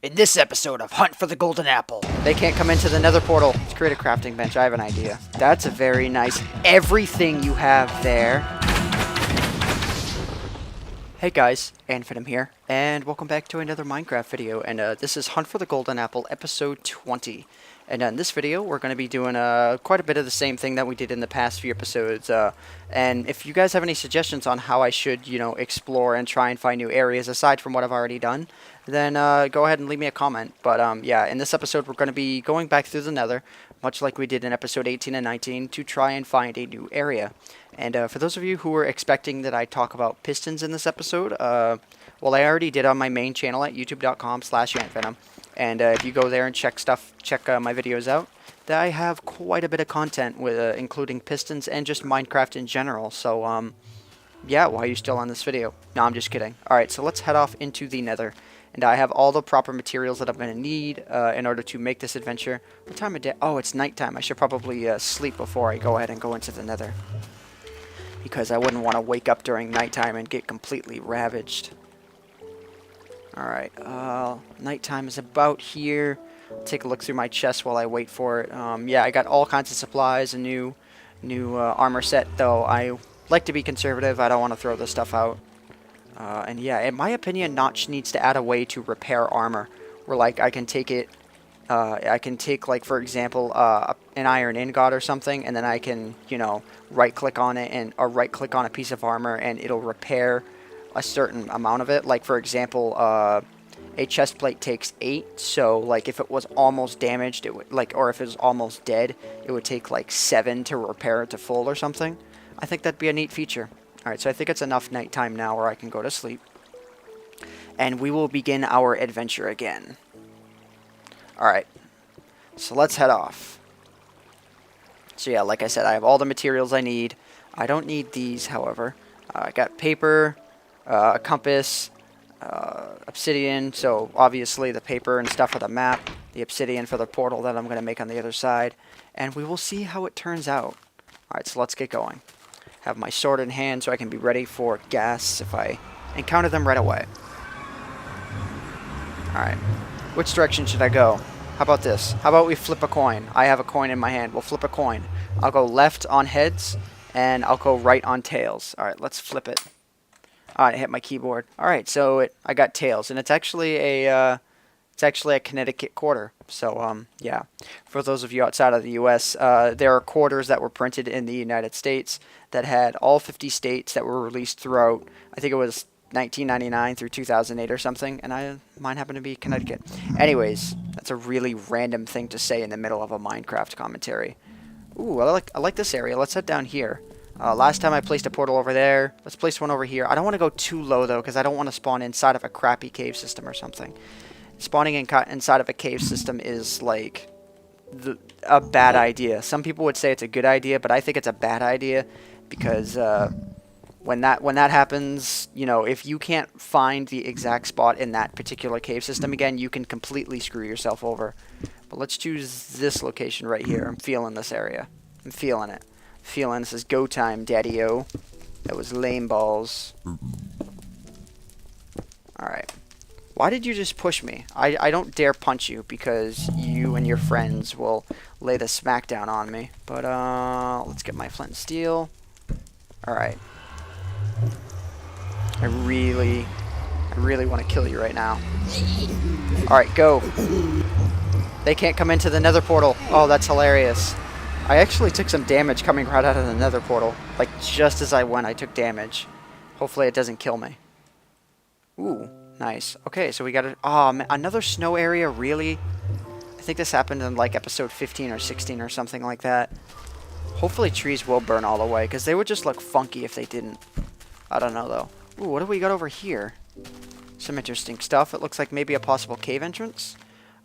In this episode of Hunt for the Golden Apple. They can't come into the nether portal. Let's create a crafting bench. I have an idea. That's a very nice everything you have there. Hey guys, Anfidim here, and welcome back to another Minecraft video. And this is Hunt for the Golden Apple, episode 20. And in this video, we're going to be doing quite a bit of the same thing that we did in the past few episodes. And if you guys have any suggestions on how I should, explore and try and find new areas aside from what I've already done, then go ahead and leave me a comment. But yeah, in this episode, we're going to be going back through the Nether, much like we did in episode 18 and 19, to try and find a new area. And for those of you who were expecting that I talk about pistons in this episode, well, I already did on my main channel at youtube.com/antvenom. And if you go there and check my videos out, I have quite a bit of content with including pistons and just Minecraft in general. So yeah, why are you still on this video? No, I'm just kidding. Alright, so let's head off into the Nether. And I have all the proper materials that I'm going to need in order to make this adventure. What time of day? Oh, it's nighttime. I should probably sleep before I go ahead and go into the Nether, because I wouldn't want to wake up during nighttime and get completely ravaged. Alright, nighttime is about here. I'll take a look through my chest while I wait for it. Yeah, I got all kinds of supplies, a new armor set, though I like to be conservative. I don't want to throw this stuff out. And yeah, in my opinion, Notch needs to add a way to repair armor, where like I can take it, I can take, like, for example, an iron ingot or something, and then I can, right-click on it or right-click on a piece of armor, and it'll repair a certain amount of it. Like, for example, a chest plate takes 8, so like if it was almost damaged, it would or if it was almost dead, it would take like 7 to repair it to full or something. I think that'd be a neat feature. All right, so I think it's enough nighttime now where I can go to sleep, and we will begin our adventure again. All right, so let's head off. So yeah, like I said, I have all the materials I need. I don't need these, however. I got paper, a compass, obsidian, so obviously the paper and stuff for the map, the obsidian for the portal that I'm going to make on the other side, and we will see how it turns out. Alright, so let's get going. Have my sword in hand so I can be ready for gas if I encounter them right away. Alright, which direction should I go? How about this? How about we flip a coin? I have a coin in my hand. We'll flip a coin. I'll go left on heads, and I'll go right on tails. Alright, let's flip it. Alright, I hit my keyboard. Alright, so I got tails, and it's actually a Connecticut quarter. So yeah, for those of you outside of the U.S., there are quarters that were printed in the United States that had all 50 states that were released throughout, I think it was 1999 through 2008 or something, and mine happened to be Connecticut. Anyways, that's a really random thing to say in the middle of a Minecraft commentary. Ooh, I like this area. Let's head down here. Last time I placed a portal over there. Let's place one over here. I don't want to go too low, though, because I don't want to spawn inside of a crappy cave system or something. Spawning inside of a cave system is, like, a bad idea. Some people would say it's a good idea, but I think it's a bad idea, because when that happens, if you can't find the exact spot in that particular cave system again, you can completely screw yourself over. But let's choose this location right here. I'm feeling this area. I'm feeling it. Feeling this is go time, daddy-o. That was lame balls. Alright. Why did you just push me? I don't dare punch you, because you and your friends will lay the smackdown on me. But let's get my flint and steel. Alright. I really want to kill you right now. Alright, go. They can't come into the nether portal. Oh, that's hilarious. I actually took some damage coming right out of the nether portal. Like, just as I went, I took damage. Hopefully it doesn't kill me. Ooh, nice. Okay, so we got another snow area, really? I think this happened in, like, episode 15 or 16 or something like that. Hopefully trees will burn all the way, because they would just look funky if they didn't. I don't know, though. Ooh, what do we got over here? Some interesting stuff. It looks like maybe a possible cave entrance?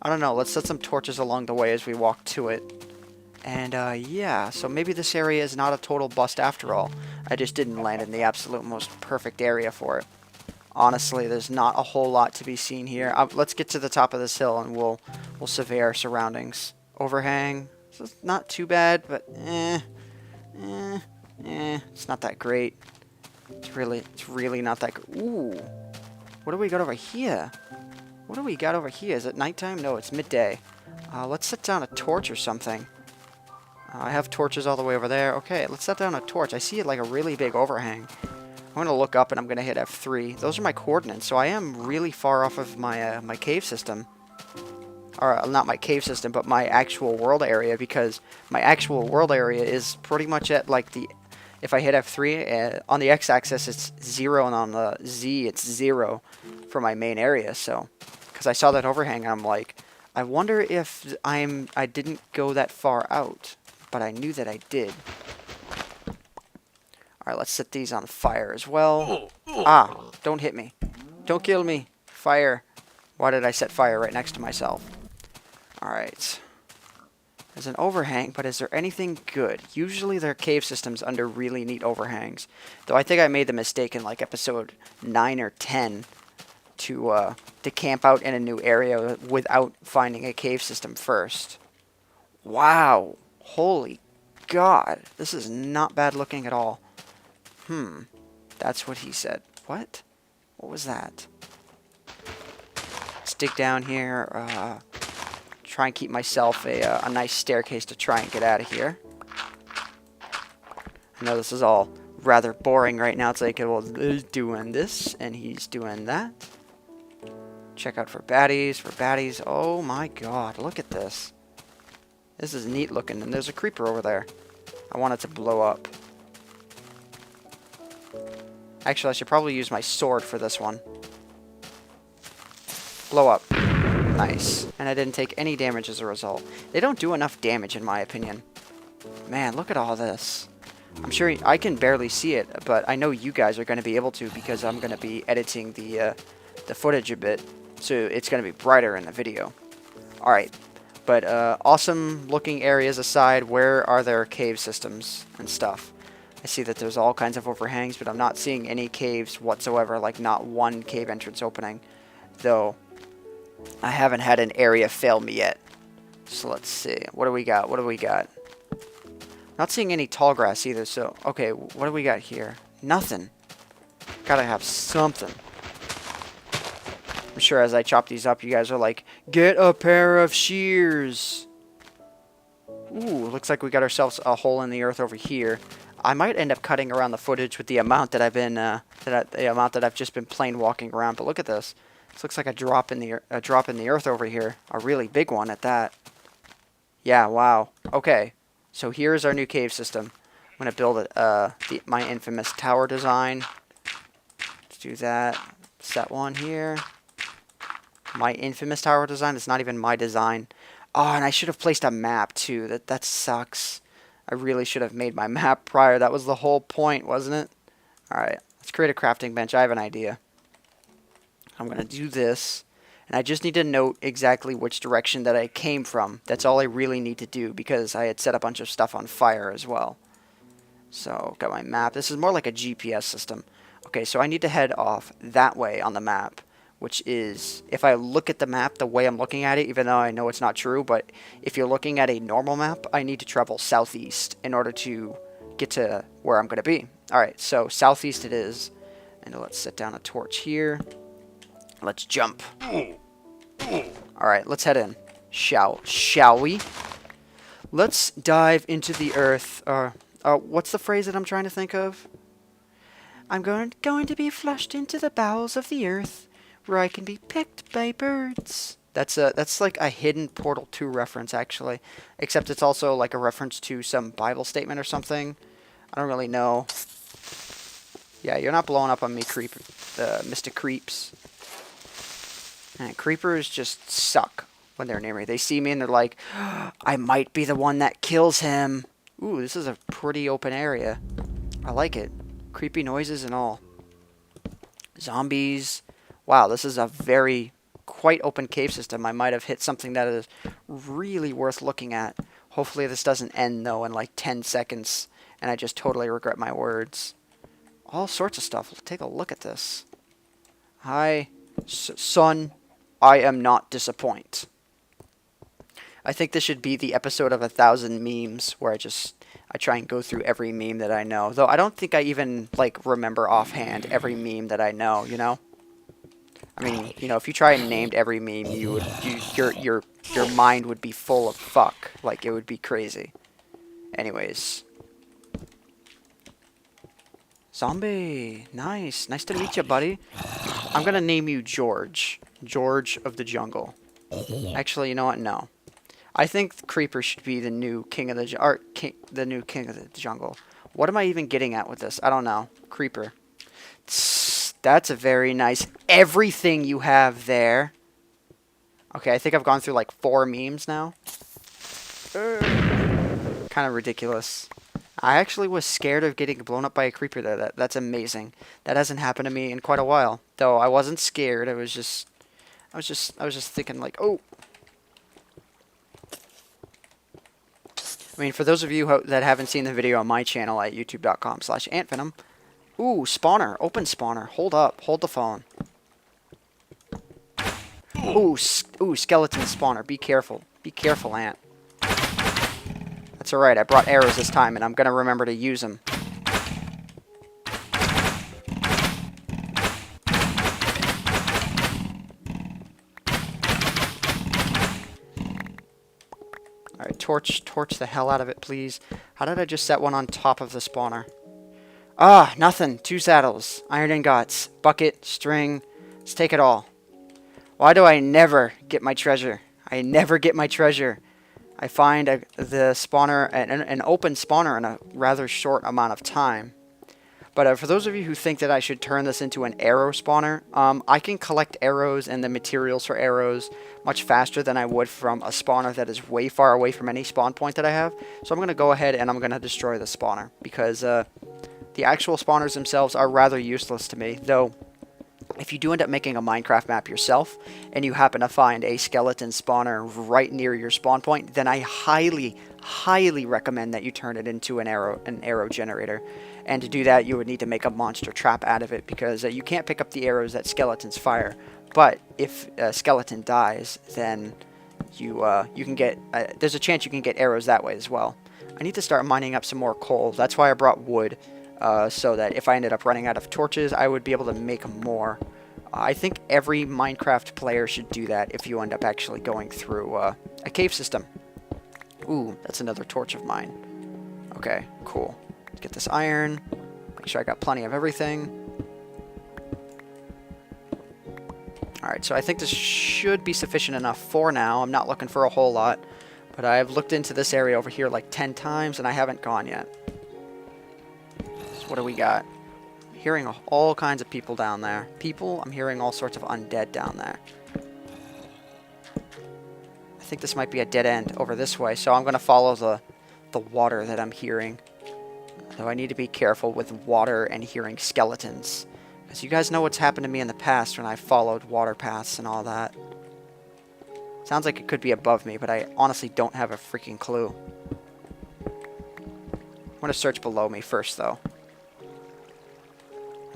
I don't know. Let's set some torches along the way as we walk to it. And, yeah, so maybe this area is not a total bust after all. I just didn't land in the absolute most perfect area for it. Honestly, there's not a whole lot to be seen here. Let's get to the top of this hill and we'll survey our surroundings. Overhang. So it's not too bad, but it's not that great. It's really not that good. Ooh. What do we got over here? What do we got over here? Is it nighttime? No, it's midday. Let's set down a torch or something. I have torches all the way over there. Okay, let's set down a torch. I see it like a really big overhang. I'm going to look up and I'm going to hit F3. Those are my coordinates, so I am really far off of my my cave system. Or, not my cave system, but my actual world area, because my actual world area is pretty much at, like, the... If I hit F3, on the x-axis it's 0, and on the z it's 0 for my main area, so... Because I saw that overhang, and I'm like, I wonder if I didn't go that far out, but I knew that I did. Alright, let's set these on fire as well. Ah, don't hit me. Don't kill me. Fire. Why did I set fire right next to myself? Alright. There's an overhang, but is there anything good? Usually there are cave systems under really neat overhangs. Though I think I made the mistake in like episode 9 or 10 to camp out in a new area without finding a cave system first. Wow. Holy God. This is not bad looking at all. That's what he said. What? What was that? Let's dig down here. Try and keep myself a nice staircase to try and get out of here. I know this is all rather boring right now. It's like, well, he's doing this and he's doing that. Check out for baddies. Oh my God, look at this. This is neat looking, and there's a creeper over there. I want it to blow up. Actually, I should probably use my sword for this one. Blow up. Nice. And I didn't take any damage as a result. They don't do enough damage, in my opinion. Man, look at all this. I'm sure I can barely see it, but I know you guys are going to be able to, because I'm going to be editing the footage a bit, so it's going to be brighter in the video. Alright, but awesome looking areas aside, where are there cave systems and stuff? I see that there's all kinds of overhangs, but I'm not seeing any caves whatsoever, like not one cave entrance opening. Though, I haven't had an area fail me yet. So let's see. What do we got? What do we got? Not seeing any tall grass either, so... Okay, what do we got here? Nothing. Gotta have something. I'm sure as I chop these up, you guys are like, get a pair of shears! Ooh, looks like we got ourselves a hole in the earth over here. I might end up cutting around the footage with the amount that I've been, the amount that I've just been plain walking around. But look at this. This looks like a drop in the earth over here. A really big one at that. Yeah, wow. Okay, so here's our new cave system. I'm gonna build my infamous tower design. Let's do that. Set one here. My infamous tower design. It's not even my design. Oh, and I should have placed a map too. That sucks. I really should have made my map prior. That was the whole point, wasn't it? Alright, let's create a crafting bench. I have an idea. I'm going to do this. And I just need to note exactly which direction that I came from. That's all I really need to do, because I had set a bunch of stuff on fire as well. So, got my map. This is more like a GPS system. Okay, so I need to head off that way on the map, which is, if I look at the map the way I'm looking at it, even though I know it's not true, but if you're looking at a normal map, I need to travel southeast in order to get to where I'm going to be. Alright, so southeast it is. And let's set down a torch here. Let's jump. Alright, let's head in. Shall we? Let's dive into the earth. What's the phrase that I'm trying to think of? I'm going to be flushed into the bowels of the earth, where I can be picked by birds. That's like a hidden Portal 2 reference, actually. Except it's also like a reference to some Bible statement or something. I don't really know. Yeah, you're not blowing up on me, Mr. Creeps. And creepers just suck when they're near me. They see me and they're like, I might be the one that kills him. Ooh, this is a pretty open area. I like it. Creepy noises and all. Zombies. Wow, this is a quite open cave system. I might have hit something that is really worth looking at. Hopefully this doesn't end, though, in like 10 seconds, and I just totally regret my words. All sorts of stuff. Let's take a look at this. Hi, son. I am not disappoint. I think this should be the episode of 1,000 memes, where I try and go through every meme that I know. Though I don't think I even, like, remember offhand every meme that I know, you know? I mean, you know, if you try and named every meme, your mind would be full of fuck. Like, it would be crazy. Anyways. Zombie. Nice. Nice to meet you, buddy. I'm gonna name you George. George of the Jungle. Actually, you know what? No. I think Creeper should be the new king of the jungle. What am I even getting at with this? I don't know. Creeper. That's a very nice everything you have there. Okay, I think I've gone through like 4 memes now. Kind of ridiculous. I actually was scared of getting blown up by a creeper there. That's amazing. That hasn't happened to me in quite a while. Though I wasn't scared. I was just thinking like, oh. I mean, for those of you that haven't seen the video on my channel at youtube.com/antvenom, ooh, spawner, open spawner. Hold up, hold the phone. Ooh, skeleton spawner. Be careful. Be careful, Ant. That's alright, I brought arrows this time, and I'm gonna remember to use them. Alright, torch the hell out of it, please. How did I just set one on top of the spawner? Ah, nothing. 2 saddles, iron ingots, bucket, string. Let's take it all. Why do I never get my treasure? I never get my treasure. I find the spawner, an open spawner in a rather short amount of time. But for those of you who think that I should turn this into an arrow spawner, I can collect arrows and the materials for arrows much faster than I would from a spawner that is way far away from any spawn point that I have. So I'm going to go ahead and I'm going to destroy the spawner, because the actual spawners themselves are rather useless to me, though. If you do end up making a Minecraft map yourself, and you happen to find a skeleton spawner right near your spawn point, then I highly, highly recommend that you turn it into an arrow generator. And to do that, you would need to make a monster trap out of it, because you can't pick up the arrows that skeletons fire. But if a skeleton dies, then you can get there's a chance you can get arrows that way as well. I need to start mining up some more coal. That's why I brought wood. So that if I ended up running out of torches, I would be able to make more. I think every Minecraft player should do that if you end up actually going through a cave system. Ooh, that's another torch of mine. Okay, cool. Let's get this iron. Make sure I got plenty of everything. Alright, so I think this should be sufficient enough for now. I'm not looking for a whole lot. But I've looked into this area over here like 10 times and I haven't gone yet. What do we got? I'm hearing all kinds of people down there. I'm hearing all sorts of undead down there. I think this might be a dead end over this way, so I'm going to follow the water that I'm hearing. Though I need to be careful with water and hearing skeletons. Because you guys know what's happened to me in the past when I followed water paths and all that. Sounds like it could be above me, but I honestly don't have a freaking clue. I'm going to search below me first, though.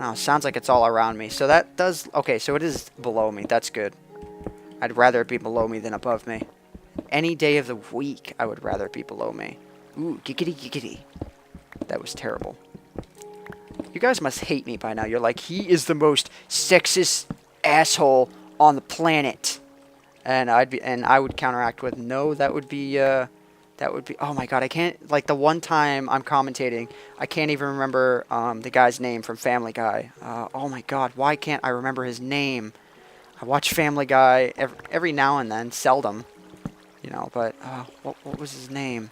Oh, sounds like it's all around me. So that does... Okay, so it is below me. That's good. I'd rather it be below me than above me. Any day of the week, I would rather it be below me. Ooh, giggity giggity. That was terrible. You guys must hate me by now. You're like, he is the most sexist asshole on the planet. And I would counteract with, no, that would be... oh my god, I can't, like the one time I'm commentating, I can't even remember the guy's name from Family Guy. Oh my god, why can't I remember his name? I watch Family Guy every now and then, seldom, you know, but what was his name?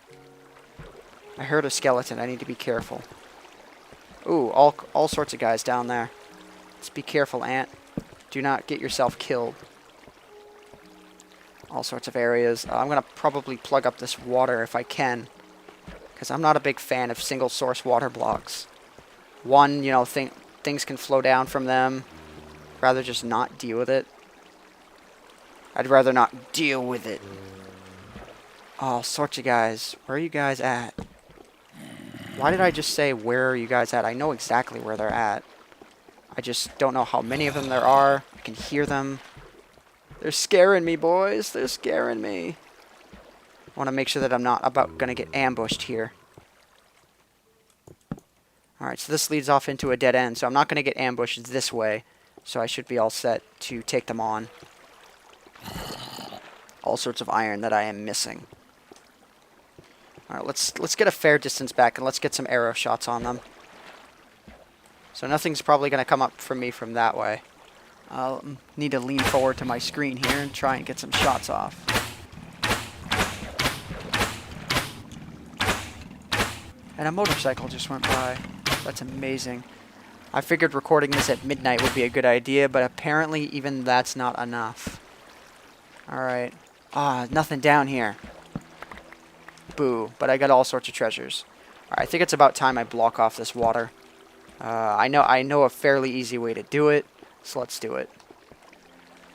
I heard a skeleton, I need to be careful. Ooh, all sorts of guys down there. Just be careful, Ant. Do not get yourself killed. All sorts of areas. I'm going to probably plug up this water if I can, because I'm not a big fan of single source water blocks. One, you know, things can flow down from them. Rather just not deal with it. I'd rather not deal with it. All sorts of guys. Where are you guys at? Why did I just say, where are you guys at? I know exactly where they're at. I just don't know how many of them there are. I can hear them. They're scaring me, boys. They're scaring me. I want to make sure that I'm not going to get ambushed here. Alright, so this leads off into a dead end, so I'm not going to get ambushed this way. So I should be all set to take them on. All sorts of iron that I am missing. Alright, let's get a fair distance back and let's get some arrow shots on them. So nothing's probably going to come up from me from that way. I'll need to lean forward to my screen here and try and get some shots off. And a motorcycle just went by. That's amazing. I figured recording this at midnight would be a good idea, but apparently even that's not enough. Alright. Ah, nothing down here. Boo. But I got all sorts of treasures. Alright, I think it's about time I block off this water. I know a fairly easy way to do it, so let's do it.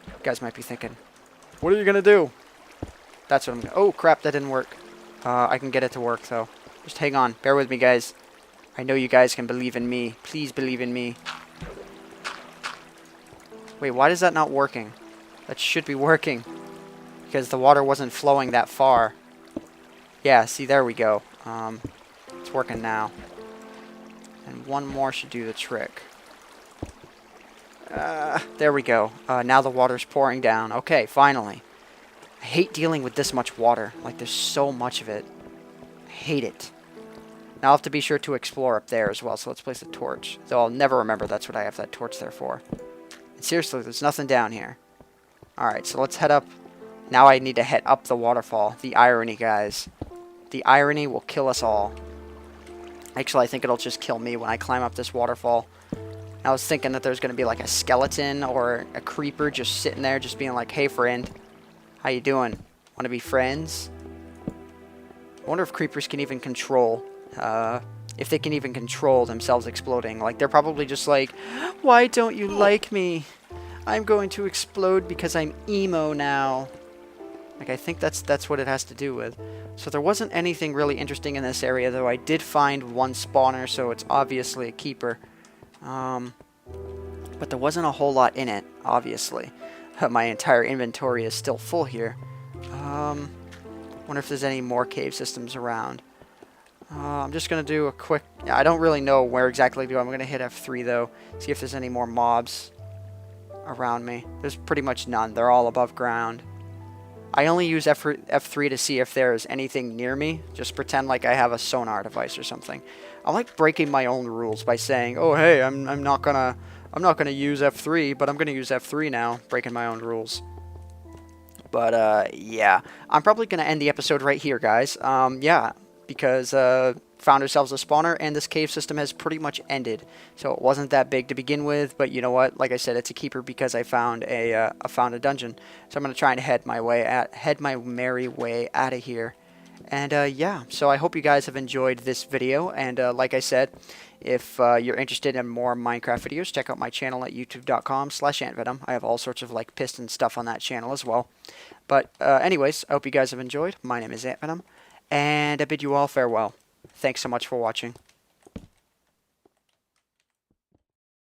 You guys might be thinking, what are you gonna do? That's what I'm gonna... Oh, crap, that didn't work. I can get it to work, though. Just hang on. Bear with me, guys. I know you guys can believe in me. Please believe in me. Wait, why is that not working? That should be working. Because the water wasn't flowing that far. Yeah, see, there we go. It's working now. And one more should do the trick. There we go. Now the water's pouring down. Okay, finally. I hate dealing with this much water. Like, there's so much of it. I hate it. Now I'll have to be sure to explore up there as well, so let's place a torch. Though I'll never remember that's what I have that torch there for. And seriously, there's nothing down here. Alright, so let's head up. Now I need to head up the waterfall. The irony, guys. The irony will kill us all. Actually, I think it'll just kill me when I climb up this waterfall. I was thinking that there's going to be like a skeleton or a creeper just sitting there just being like, hey friend, how you doing? Want to be friends? I wonder if creepers can even control, if they can even control themselves exploding. Like, they're probably just like, why don't you like me? I'm going to explode because I'm emo now. Like, I think that's what it has to do with. So there wasn't anything really interesting in this area, though I did find one spawner, so it's obviously a keeper. But there wasn't a whole lot in it, obviously. My entire inventory is still full here. Wonder if there's any more cave systems around. I'm just going to do a quick... I don't really know where exactly to go. I'm going to hit F3, though. See if there's any more mobs around me. There's pretty much none. They're all above ground. I only use F3 to see if there's anything near me. Just pretend like I have a sonar device or something. I like breaking my own rules by saying, "Oh, hey, I'm not gonna use F3, but I'm gonna use F3 now." Breaking my own rules. But yeah, I'm probably gonna end the episode right here, guys. Yeah, because found ourselves a spawner, and this cave system has pretty much ended. So it wasn't that big to begin with, but you know what? Like I said, it's a keeper because I found a dungeon. So I'm gonna try and head my merry way out of here. And yeah, so I hope you guys have enjoyed this video. And like I said, if you're interested in more Minecraft videos, check out my channel at youtube.com/antvenom. I have all sorts of like piston stuff on that channel as well. But anyways, I hope you guys have enjoyed. My name is Antvenom, and I bid you all farewell. Thanks so much for watching.